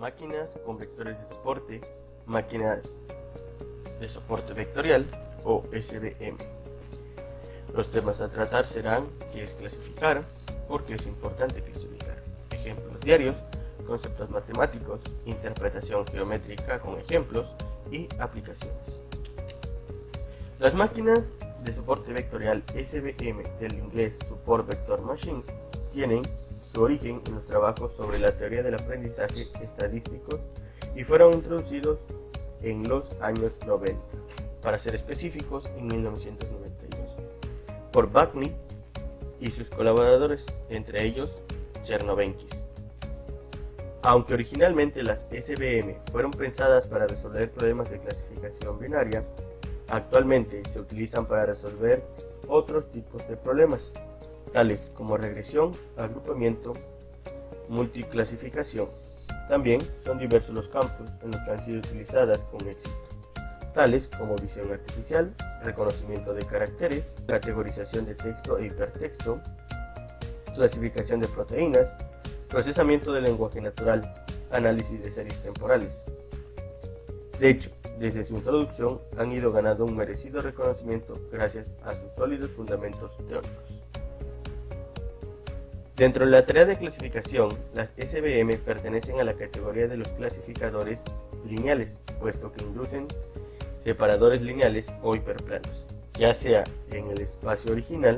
máquinas con vectores de soporte, máquinas de soporte vectorial o SVM. Los temas a tratar serán qué es clasificar, por qué es importante clasificar, ejemplos diarios, conceptos matemáticos, interpretación geométrica con ejemplos y aplicaciones. Las máquinas de soporte vectorial SVM, del inglés Support Vector Machines, tienen su origen en los trabajos sobre la teoría del aprendizaje estadísticos y fueron introducidos en los años 90, para ser específicos en 1992, por Buckney y sus colaboradores, entre ellos Chernovenkis. Aunque originalmente las SVM fueron pensadas para resolver problemas de clasificación binaria, actualmente se utilizan para resolver otros tipos de problemas, tales como regresión, agrupamiento, multiclasificación. También son diversos los campos en los que han sido utilizadas con éxito, tales como visión artificial, reconocimiento de caracteres, categorización de texto e hipertexto, clasificación de proteínas, procesamiento del lenguaje natural, análisis de series temporales. De hecho, desde su introducción han ido ganando un merecido reconocimiento gracias a sus sólidos fundamentos teóricos. Dentro de la tarea de clasificación, las SVM pertenecen a la categoría de los clasificadores lineales, puesto que inducen separadores lineales o hiperplanos, ya sea en el espacio original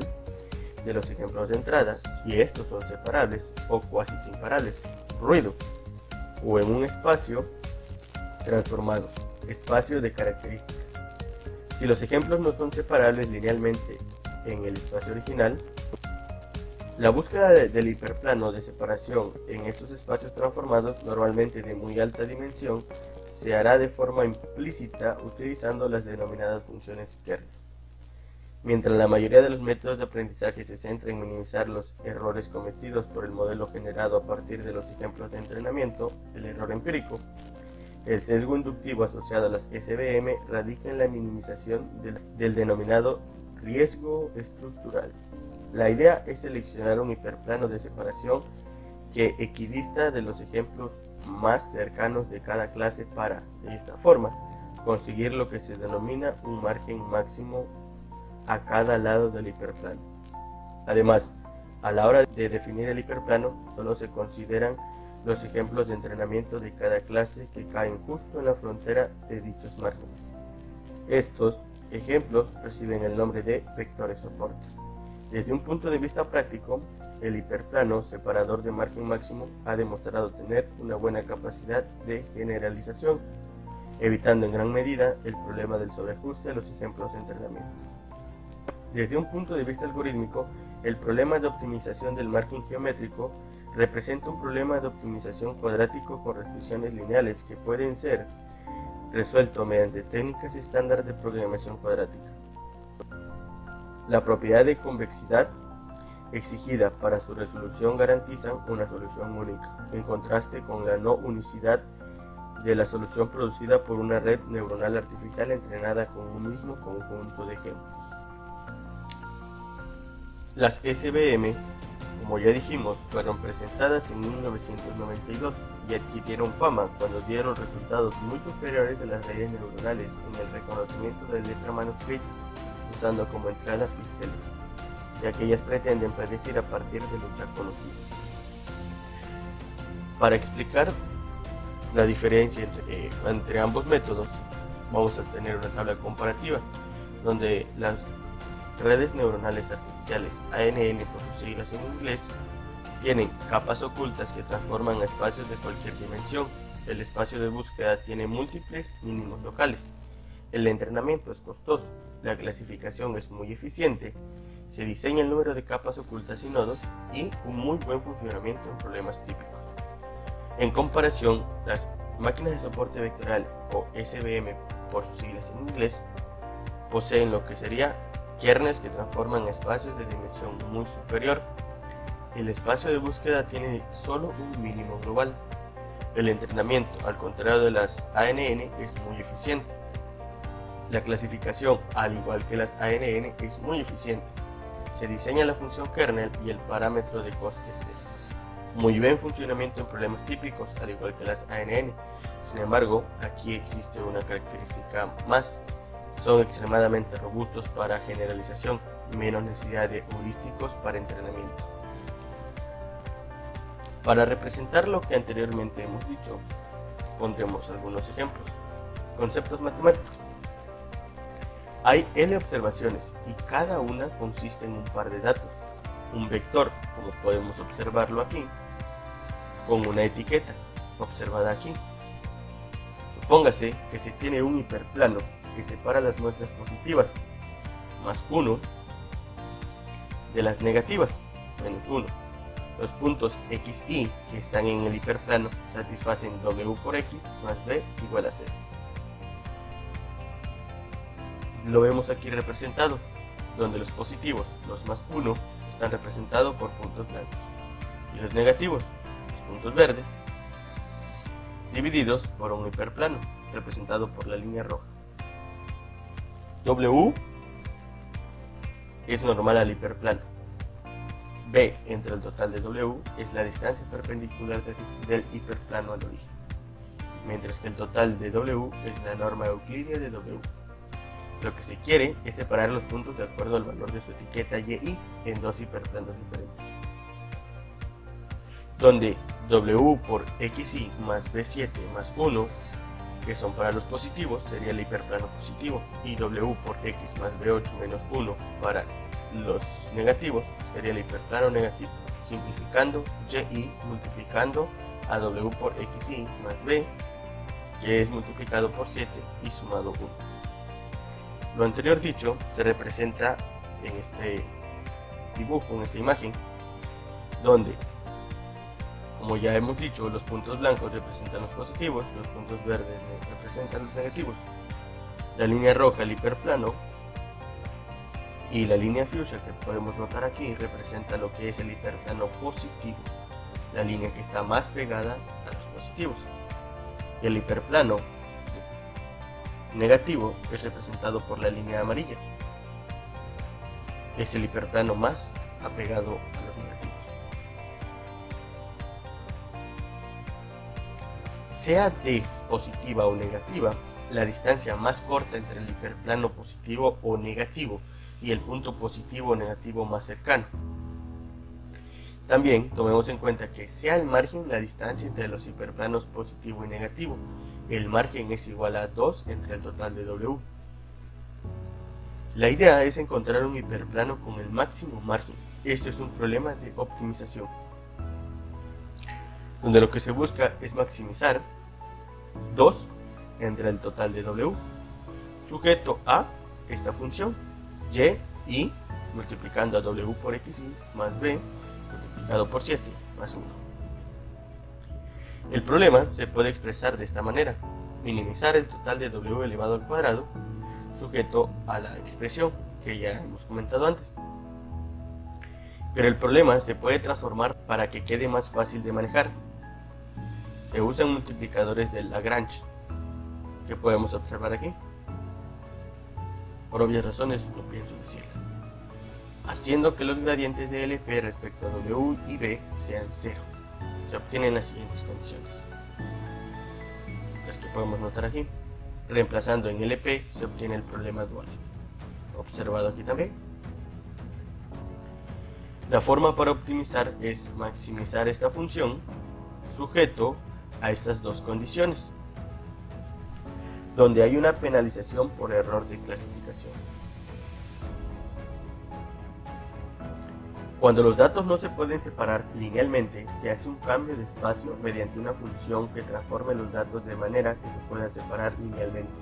de los ejemplos de entrada, si estos son separables o cuasi imparables, ruido, o en un espacio transformado, espacio de características. Si los ejemplos no son separables linealmente en el espacio original, la búsqueda del hiperplano de separación en estos espacios transformados, normalmente de muy alta dimensión, se hará de forma implícita utilizando las denominadas funciones kernel. Mientras la mayoría de los métodos de aprendizaje se centra en minimizar los errores cometidos por el modelo generado a partir de los ejemplos de entrenamiento, el error empírico, el sesgo inductivo asociado a las SVM radica en la minimización del denominado riesgo estructural. La idea es seleccionar un hiperplano de separación que equidista de los ejemplos más cercanos de cada clase para, de esta forma, conseguir lo que se denomina un margen máximo a cada lado del hiperplano. Además, a la hora de definir el hiperplano, solo se consideran los ejemplos de entrenamiento de cada clase que caen justo en la frontera de dichos márgenes. Estos ejemplos reciben el nombre de vectores soporte. Desde un punto de vista práctico, el hiperplano separador de margen máximo ha demostrado tener una buena capacidad de generalización, evitando en gran medida el problema del sobreajuste de los ejemplos de entrenamiento. Desde un punto de vista algorítmico, el problema de optimización del margen geométrico representa un problema de optimización cuadrático con restricciones lineales que pueden ser resuelto mediante técnicas estándar de programación cuadrática. La propiedad de convexidad exigida para su resolución garantizan una solución única, en contraste con la no unicidad de la solución producida por una red neuronal artificial entrenada con un mismo conjunto de ejemplos. Las SVM, como ya dijimos, fueron presentadas en 1992 y adquirieron fama cuando dieron resultados muy superiores a las redes neuronales en el reconocimiento de letra manuscrita, usando como entrada píxeles, ya que ellas pretenden predecir a partir de lo ya conocido. Para explicar la diferencia entre ambos métodos, vamos a tener una tabla comparativa, donde las redes neuronales artificiales, ANN por sus siglas en inglés, tienen capas ocultas que transforman a espacios de cualquier dimensión. El espacio de búsqueda tiene múltiples mínimos locales. El entrenamiento es costoso, la clasificación es muy eficiente, se diseña el número de capas ocultas y nodos y un muy buen funcionamiento en problemas típicos. En comparación, las máquinas de soporte vectorial o SVM por sus siglas en inglés poseen lo que sería kernels que transforman espacios de dimensión muy superior. El espacio de búsqueda tiene solo un mínimo global. El entrenamiento, al contrario de las ANN, es muy eficiente. La clasificación, al igual que las ANN, es muy eficiente. Se diseña la función kernel y el parámetro de coste es cero. muy buen funcionamiento en problemas típicos, al igual que las ANN. Sin embargo, aquí existe una característica más: son extremadamente robustos para generalización, menos necesidad de heurísticos para entrenamiento. Para representar lo que anteriormente hemos dicho, pondremos algunos ejemplos. Conceptos matemáticos. Hay L observaciones y cada una consiste en un par de datos. Un vector, como podemos observarlo aquí, con una etiqueta, observada aquí. Supóngase que se tiene un hiperplano que separa las muestras positivas, más 1, de las negativas, menos 1. Los puntos x, y que están en el hiperplano satisfacen w por x más b igual a 0. Lo vemos aquí representado, donde los positivos, los más 1, están representados por puntos blancos, y los negativos, los puntos verdes, divididos por un hiperplano, representado por la línea roja. W es normal al hiperplano. B entre el total de W es la distancia perpendicular del hiperplano al origen, mientras que el total de W es la norma euclídea de W. Lo que se quiere es separar los puntos de acuerdo al valor de su etiqueta y en dos hiperplanos diferentes, donde W por xy más B7 más 1, que son para los positivos, sería el hiperplano positivo, y W por x más B8 menos 1 para los negativos sería el hiperplano negativo, simplificando y multiplicando a W por xy más b, que es multiplicado por 7 y sumado 1. Lo anterior dicho se representa en este dibujo, en esta imagen, donde, como ya hemos dicho, los puntos blancos representan los positivos, los puntos verdes representan los negativos, la línea roja el hiperplano, y la línea fuchsia que podemos notar aquí representa lo que es el hiperplano positivo, la línea que está más pegada a los positivos. Y el hiperplano negativo es representado por la línea amarilla, es el hiperplano más apegado a los negativos. Sea D positiva o negativa, la distancia más corta entre el hiperplano positivo o negativo y el punto positivo o negativo más cercano. También tomemos en cuenta que sea el margen la distancia entre los hiperplanos positivo y negativo. El margen es igual a 2 entre el total de W. La idea es encontrar un hiperplano con el máximo margen. Esto es un problema de optimización, donde lo que se busca es maximizar 2 entre el total de W, sujeto a esta función y multiplicando a W por xy más b multiplicado por 7 más 1. El problema se puede expresar de esta manera: minimizar el total de W elevado al cuadrado sujeto a la expresión que ya hemos comentado antes. Pero el problema se puede transformar para que quede más fácil de manejar. Se usan multiplicadores de Lagrange, que podemos observar aquí. Por obvias razones no pienso decirlo. Haciendo que los gradientes de LP respecto a W y B sean 0. Se obtienen las siguientes condiciones, las que podemos notar aquí. Reemplazando en LP se obtiene el problema dual, observado aquí también. La forma para optimizar es maximizar esta función sujeto a estas dos condiciones, donde hay una penalización por error de clasificación. Cuando los datos no se pueden separar linealmente, se hace un cambio de espacio mediante una función que transforme los datos de manera que se puedan separar linealmente.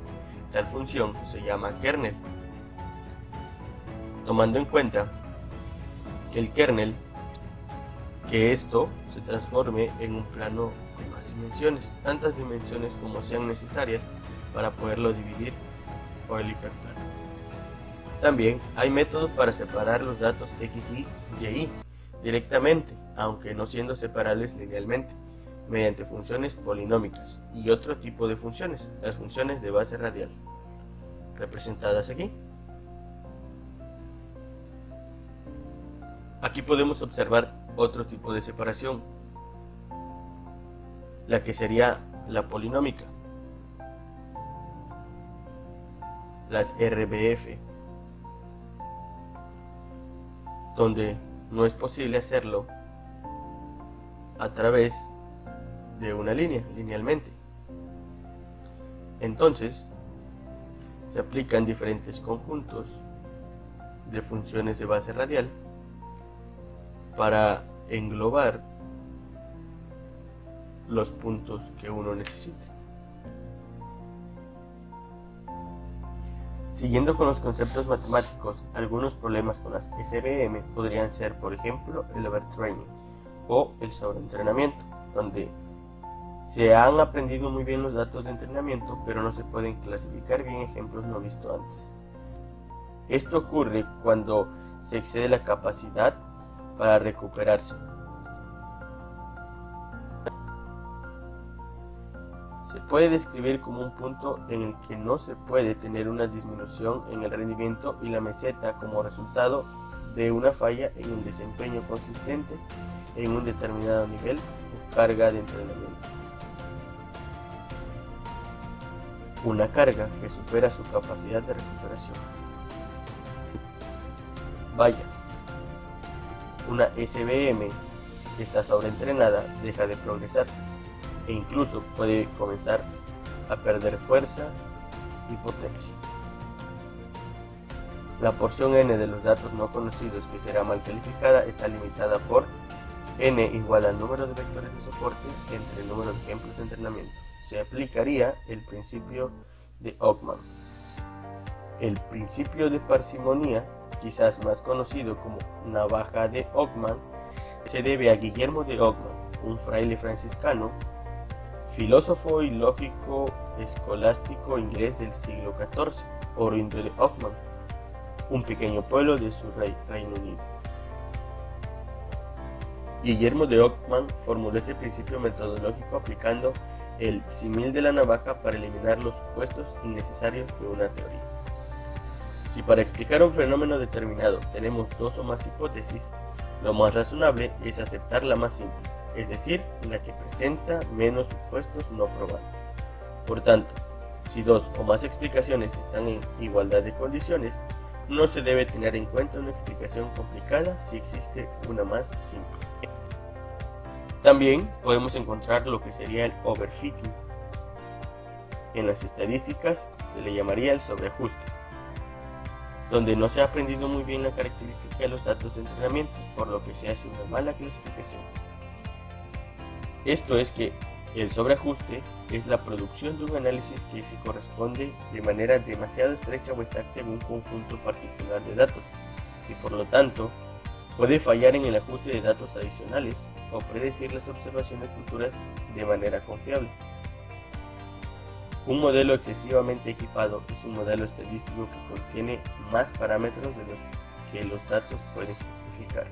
Tal función se llama kernel. Tomando en cuenta que el kernel, que esto se transforme en un plano de más dimensiones, tantas dimensiones como sean necesarias para poderlo dividir por el hiperplano. También hay métodos para separar los datos xy y y directamente, aunque no siendo separables linealmente, mediante funciones polinómicas y otro tipo de funciones, las funciones de base radial, representadas aquí. Aquí podemos observar otro tipo de separación, la que sería la polinómica, las RBF, donde no es posible hacerlo a través de una línea, linealmente. Entonces, se aplican diferentes conjuntos de funciones de base radial para englobar los puntos que uno necesita. Siguiendo con los conceptos matemáticos, algunos problemas con las SVM podrían ser, por ejemplo, el overtraining o el sobreentrenamiento, donde se han aprendido muy bien los datos de entrenamiento, pero no se pueden clasificar bien ejemplos no vistos antes. Esto ocurre cuando se excede la capacidad para recuperarse. Se puede describir como un punto en el que no se puede tener una disminución en el rendimiento y la meseta como resultado de una falla en el desempeño consistente en un determinado nivel o carga de entrenamiento. Una carga que supera su capacidad de recuperación. Vaya, una SVM que está sobreentrenada deja de progresar e incluso puede comenzar a perder fuerza y potencia. La porción n de los datos no conocidos que será mal calificada está limitada por n igual al número de vectores de soporte entre el número de ejemplos de entrenamiento. Se aplicaría el principio de Ockman. El principio de parsimonía, quizás más conocido como navaja de Ockman, se debe a Guillermo de Ockman, un fraile franciscano, filósofo y lógico escolástico inglés del siglo XIV, oriundo de Ockman, un pequeño pueblo de Surrey, Reino Unido. Guillermo de Ockman formuló este principio metodológico aplicando el símil de la navaja para eliminar los supuestos innecesarios de una teoría. Si para explicar un fenómeno determinado tenemos dos o más hipótesis, lo más razonable es aceptar la más simple, es decir, la que presenta menos supuestos no probados. Por tanto, si dos o más explicaciones están en igualdad de condiciones, no se debe tener en cuenta una explicación complicada si existe una más simple. También podemos encontrar lo que sería el overfitting. En las estadísticas se le llamaría el sobreajuste, donde no se ha aprendido muy bien la característica de los datos de entrenamiento, por lo que se hace una mala clasificación. Esto es que el sobreajuste es la producción de un análisis que se corresponde de manera demasiado estrecha o exacta en un conjunto particular de datos, y por lo tanto puede fallar en el ajuste de datos adicionales o predecir las observaciones futuras de manera confiable. Un modelo excesivamente equipado es un modelo estadístico que contiene más parámetros de los que los datos pueden justificar.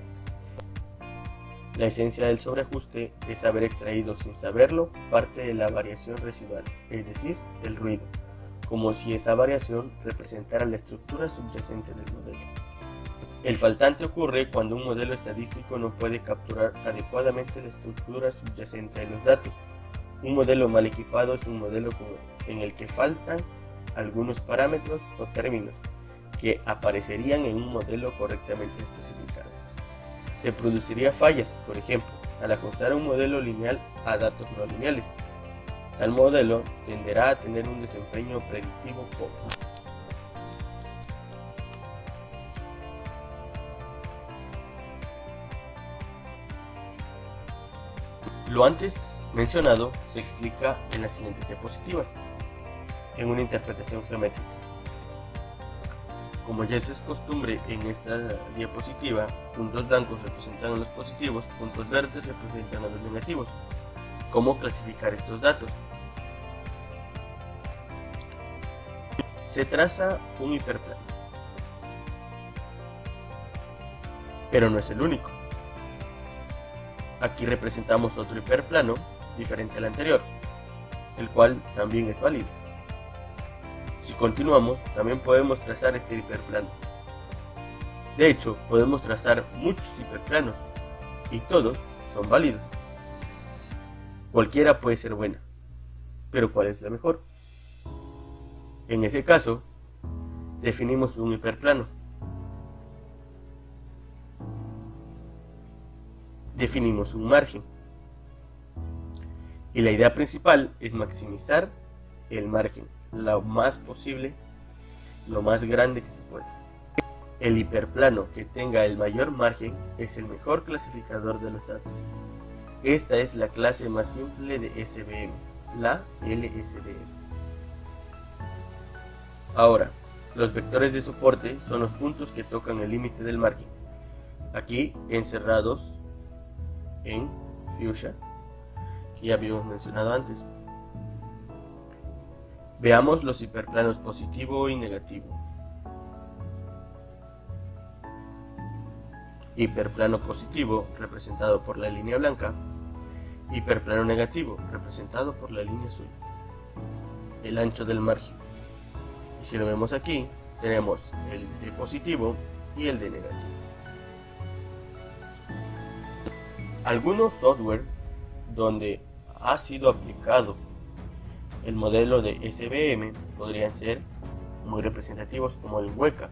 La esencia del sobreajuste es haber extraído sin saberlo parte de la variación residual, es decir, el ruido, como si esa variación representara la estructura subyacente del modelo. El faltante ocurre cuando un modelo estadístico no puede capturar adecuadamente la estructura subyacente de los datos. Un modelo mal equipado es un modelo en el que faltan algunos parámetros o términos que aparecerían en un modelo correctamente especificado. Se produciría fallas, por ejemplo, al ajustar un modelo lineal a datos no lineales. Tal modelo tenderá a tener un desempeño predictivo pobre. Lo antes mencionado se explica en las siguientes diapositivas, en una interpretación geométrica. Como ya es costumbre en esta diapositiva, puntos blancos representan a los positivos, puntos verdes representan a los negativos. ¿Cómo clasificar estos datos? Se traza un hiperplano, pero no es el único. Aquí representamos otro hiperplano diferente al anterior, el cual también es válido. Si continuamos, también podemos trazar este hiperplano. De hecho, podemos trazar muchos hiperplanos y todos son válidos. Cualquiera puede ser buena, pero ¿cuál es la mejor? En ese caso, definimos un hiperplano. Definimos un margen. Y la idea principal es maximizar el margen lo más posible, lo más grande que se pueda. El hiperplano que tenga el mayor margen es el mejor clasificador de los datos. Esta es la clase más simple de SVM, la LSVM. Ahora, los vectores de soporte son los puntos que tocan el límite del margen, aquí encerrados en fuchsia, que ya habíamos mencionado antes. Veamos los hiperplanos positivo y negativo. Hiperplano positivo, representado por la línea blanca. Hiperplano negativo, representado por la línea azul. El ancho del margen. Y si lo vemos aquí, tenemos el de positivo y el de negativo. Algunos software donde ha sido aplicado el modelo de SVM podrían ser muy representativos, como el Weka,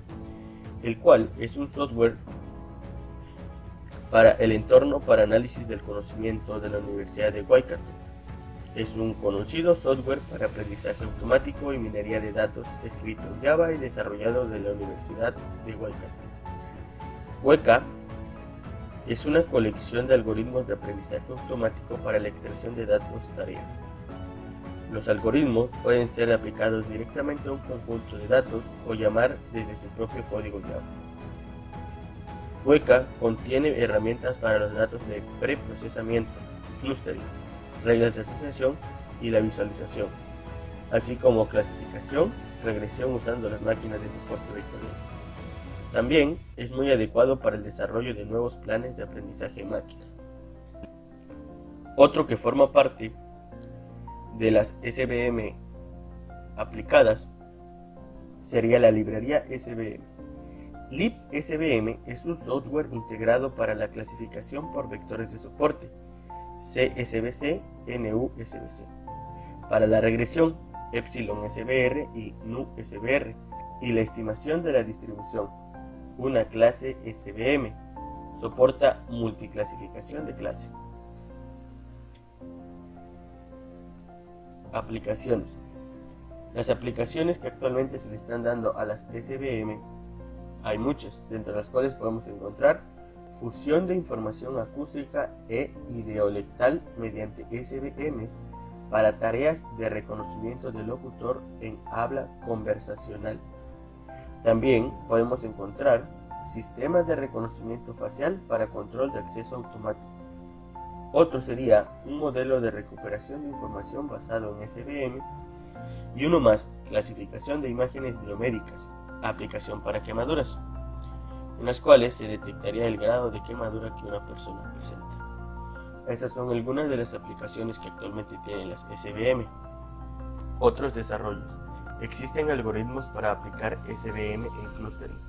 el cual es un software para el entorno para análisis del conocimiento de la Universidad de Waikato. Es un conocido software para aprendizaje automático y minería de datos escrito en Java y desarrollado de la Universidad de Waikato. Weka es una colección de algoritmos de aprendizaje automático para la extracción de datos tarea. Los algoritmos pueden ser aplicados directamente a un conjunto de datos o llamar desde su propio código Java. Weka contiene herramientas para los datos de preprocesamiento, clustering, reglas de asociación y la visualización, así como clasificación, regresión usando las máquinas de soporte vectorial. También es muy adecuado para el desarrollo de nuevos planes de aprendizaje máquina. Otro que forma parte de las SVM aplicadas sería la librería SVM. LibSVM es un software integrado para la clasificación por vectores de soporte, CSVC, NUSVC, para la regresión, EpsilonSVR y NuSVR, y la estimación de la distribución, una clase SVM, soporta multiclasificación de clase. Aplicaciones. Las aplicaciones que actualmente se le están dando a las SVM hay muchas, dentro de las cuales podemos encontrar fusión de información acústica e ideolectal mediante SVMs para tareas de reconocimiento del locutor en habla conversacional. También podemos encontrar sistemas de reconocimiento facial para control de acceso automático. Otro sería un modelo de recuperación de información basado en SVM, y uno más, clasificación de imágenes biomédicas, aplicación para quemaduras, en las cuales se detectaría el grado de quemadura que una persona presenta. Esas son algunas de las aplicaciones que actualmente tienen las SVM. Otros desarrollos. Existen algoritmos para aplicar SVM en clustering.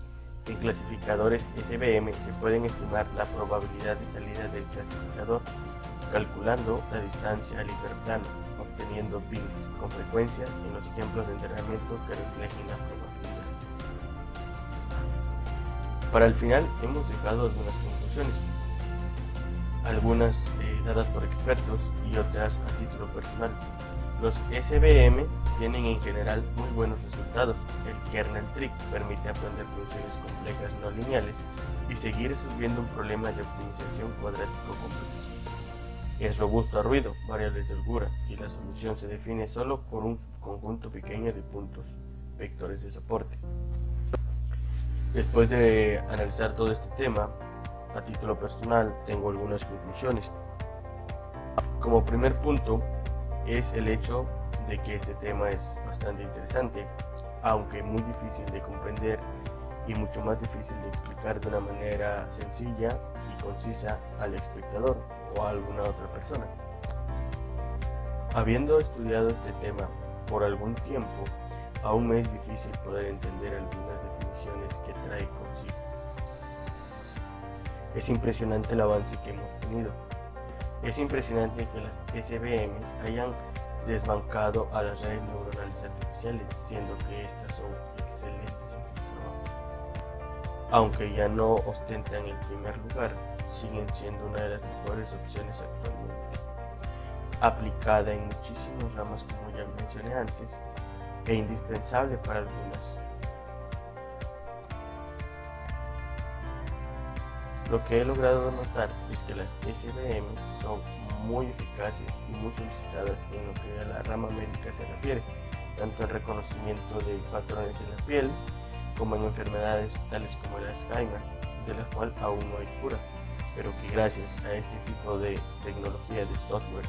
En clasificadores SVM se pueden estimar la probabilidad de salida del clasificador calculando la distancia al hiperplano, obteniendo pins con frecuencia en los ejemplos de entrenamiento que reflejen la probabilidad. Para el final hemos dejado algunas conclusiones, algunas dadas por expertos y otras a título personal. Los SVM tienen en general muy buenos resultados. El kernel trick permite aprender funciones complejas no lineales y seguir resolviendo un problema de optimización cuadrático complejo. Es robusto a ruido, variables de holgura, y la solución se define solo por un conjunto pequeño de puntos, vectores de soporte. Después de analizar todo este tema, a título personal tengo algunas conclusiones. Como primer punto es el hecho de que este tema es bastante interesante, aunque muy difícil de comprender y mucho más difícil de explicar de una manera sencilla y concisa al espectador o a alguna otra persona. Habiendo estudiado este tema por algún tiempo, aún me es difícil poder entender algunas definiciones que trae consigo. Es impresionante el avance que hemos tenido. Es impresionante que las SBM hayan desbancado a las redes neuronales artificiales, siendo que estas son excelentes en su trabajo. Aunque ya no ostentan el primer lugar, siguen siendo una de las mejores opciones actualmente, aplicada en muchísimas ramas como ya mencioné antes, e indispensable para algunas. Lo que he logrado notar es que las SBM son muy eficaces y muy solicitadas en lo que a la rama médica se refiere, tanto en reconocimiento de patrones en la piel como en enfermedades tales como el Alzheimer, de la cual aún no hay cura, pero que gracias a este tipo de tecnología de software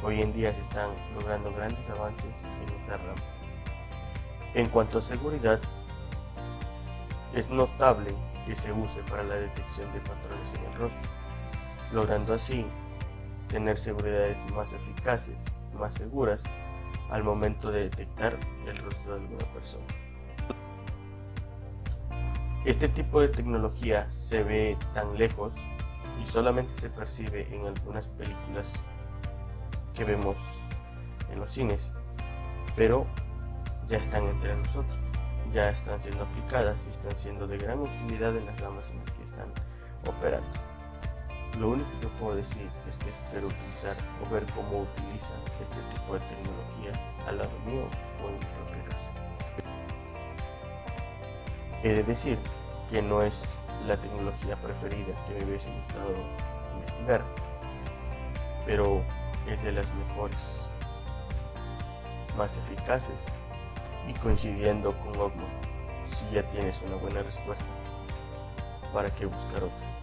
hoy en día se están logrando grandes avances en esa rama. En cuanto a seguridad, es notable que se use para la detección de patrones en el rostro, logrando así tener seguridades más eficaces, más seguras al momento de detectar el rostro de alguna persona. Este tipo de tecnología se ve tan lejos y solamente se percibe en algunas películas que vemos en los cines, pero ya están entre nosotros, ya están siendo aplicadas y están siendo de gran utilidad en las ramas en las que están operando. Lo único que puedo decir es que espero utilizar o ver cómo utilizan este tipo de tecnología al lado mío o en mi propia casa. He de decir que no es la tecnología preferida que me hubiese gustado investigar, pero es de las mejores, más eficaces, y coincidiendo con Ogmo, si ya tienes una buena respuesta, ¿para qué buscar otra?